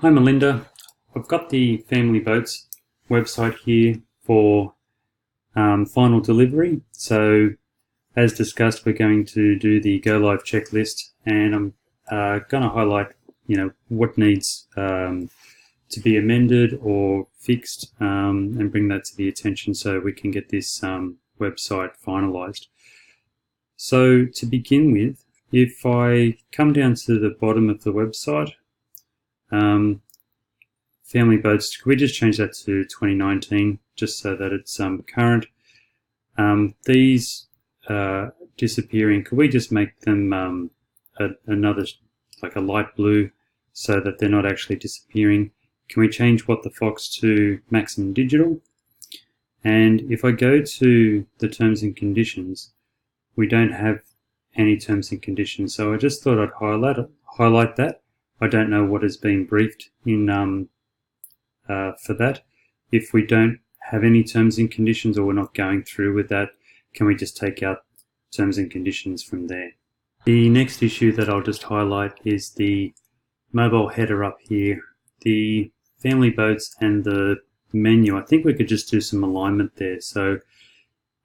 Hi Melinda, I've got the Family Boats website here for final delivery. So as discussed, we're going to do the go live checklist, and I'm going to highlight what needs to be amended or fixed, and bring that to the attention so we can get this website finalized. So to begin with, if I come down to the bottom of the website, Family Boats, could we just change that to 2019 just so that it's current? These disappearing, could we just make them another, like a light blue, so that they're not actually disappearing? Can we change what the Fox to maximum digital? And if I go to the terms and conditions, we don't have any terms and conditions, so I just thought I'd highlight that. I don't know what has been briefed in for that. If we don't have any terms and conditions, or we're not going through with that, can we just take out terms and conditions from there? The next issue that I'll just highlight is the mobile header up here. The Family Boats and the menu, I think we could just do some alignment there. So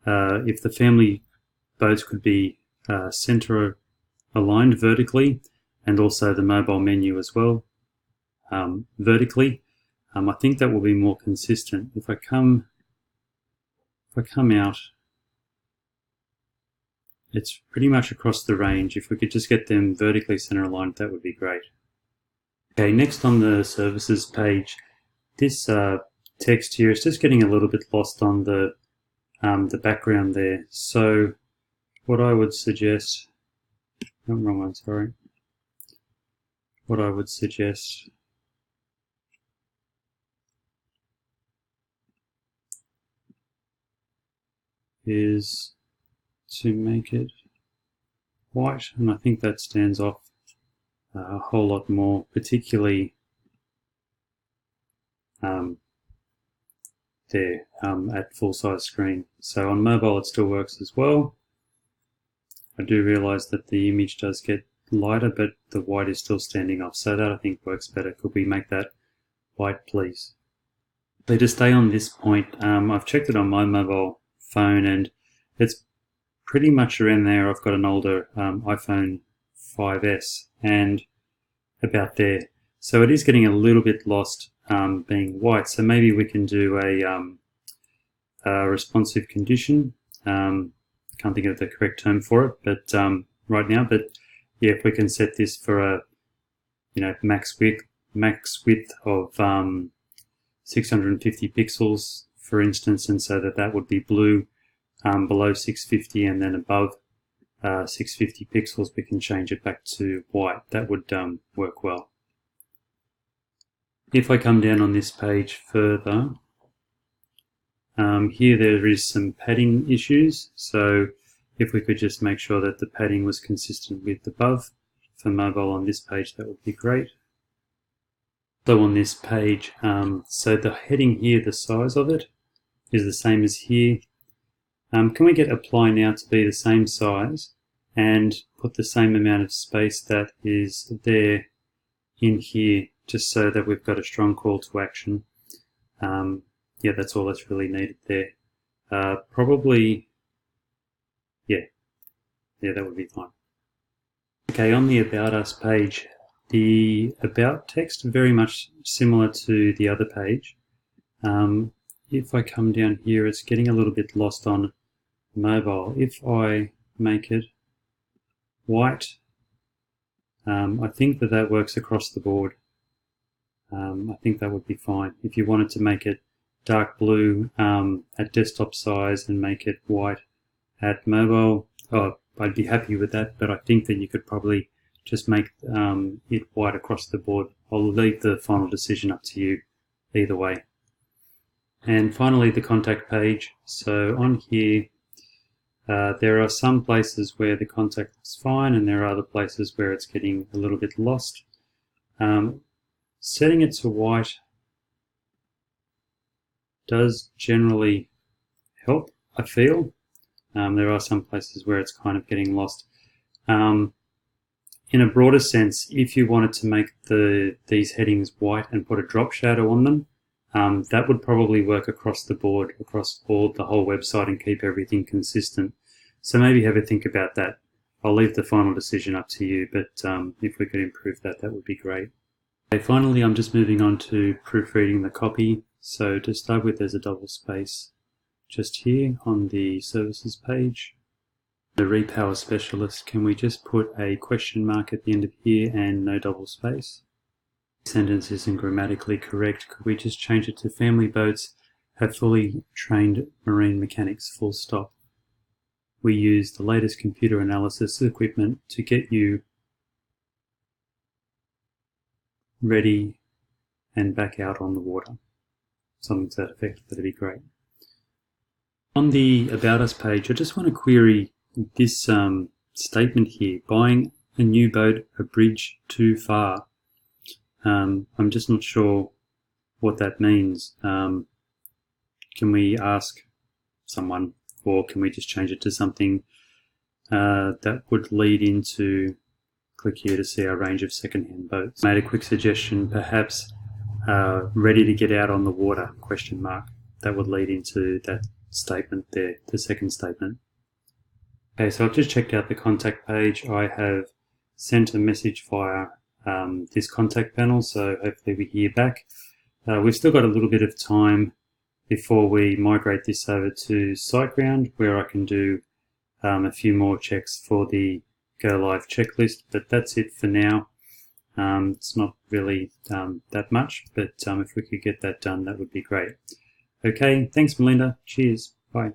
if the Family Boats could be center aligned vertically, and also the mobile menu as well vertically, I think that will be more consistent. If I come out, it's pretty much across the range. If we could just get them vertically center aligned, that would be great. Okay, next on the services page, this text here is just getting a little bit lost on the background there. So what I would suggest, oh, wrong one, sorry. What I would suggest is to make it white, and I think that stands off a whole lot more, particularly there at full size screen. So on mobile it still works as well. I do realize that the image does get lighter, but the white is still standing off, so that I think works better. Could we make that white, please? So to stay on this point, I've checked it on my mobile phone and it's pretty much around there. I've got an older iPhone 5S and about there. So it is getting a little bit lost being white. So maybe we can do a responsive condition. Can't think of the correct term for it, but right now. But yeah, if we can set this for a max width of 650 pixels, for instance, and so that would be blue below 650, and then above 650 pixels we can change it back to white. That would work well. If I come down on this page further, here there is some padding issues, so if we could just make sure that the padding was consistent with above for mobile on this page, that would be great. So on this page, so the heading here, the size of it is the same as here. Can we get apply now to be the same size and put the same amount of space that is there in here, just so that we've got a strong call to action? Yeah, that's all that's really needed there. Probably, yeah, that would be fine. Okay, on the About Us page, the About text, very much similar to the other page. If I come down here, it's getting a little bit lost on mobile. If I make it white, I think that works across the board. I think that would be fine. If you wanted to make it dark blue at desktop size and make it white at mobile, I'd be happy with that, but I think that you could probably just make it white across the board. I'll leave the final decision up to you either way. And finally, the contact page. So on here, there are some places where the contact is fine, and there are other places where it's getting a little bit lost. Setting it to white does generally help, I feel. There are some places where it's kind of getting lost. in a broader sense, if you wanted to make these headings white and put a drop shadow on them, that would probably work across the board, across the whole website, and keep everything consistent. So maybe have a think about that. I'll leave the final decision up to you, but if we could improve that, that would be great. Okay, finally, I'm just moving on to proofreading the copy. So to start with, there's a double space just here on the services page. The Repower Specialist, can we just put a question mark at the end of here and no double space? Sentence isn't grammatically correct. Could we just change it to family boats have fully trained marine mechanics, full stop. We use the latest computer analysis equipment to get you ready and back out on the water. Something to that effect, that'd be great. On the About Us page, I just want to query this statement here, buying a new boat, a bridge too far. I'm just not sure what that means. Can we ask someone, or can we just change it to something that would lead into, click here to see our range of second-hand boats. Made a quick suggestion, perhaps ready to get out on the water, question mark. That would lead into that statement there, the second statement. Okay, so I've just checked out the contact page. I have sent a message via this contact panel, so hopefully we hear back. We've still got a little bit of time before we migrate this over to SiteGround, where I can do a few more checks for the Go Live checklist, but that's it for now. It's not really that much, but if we could get that done, that would be great. Okay, thanks Melinda. Cheers. Bye.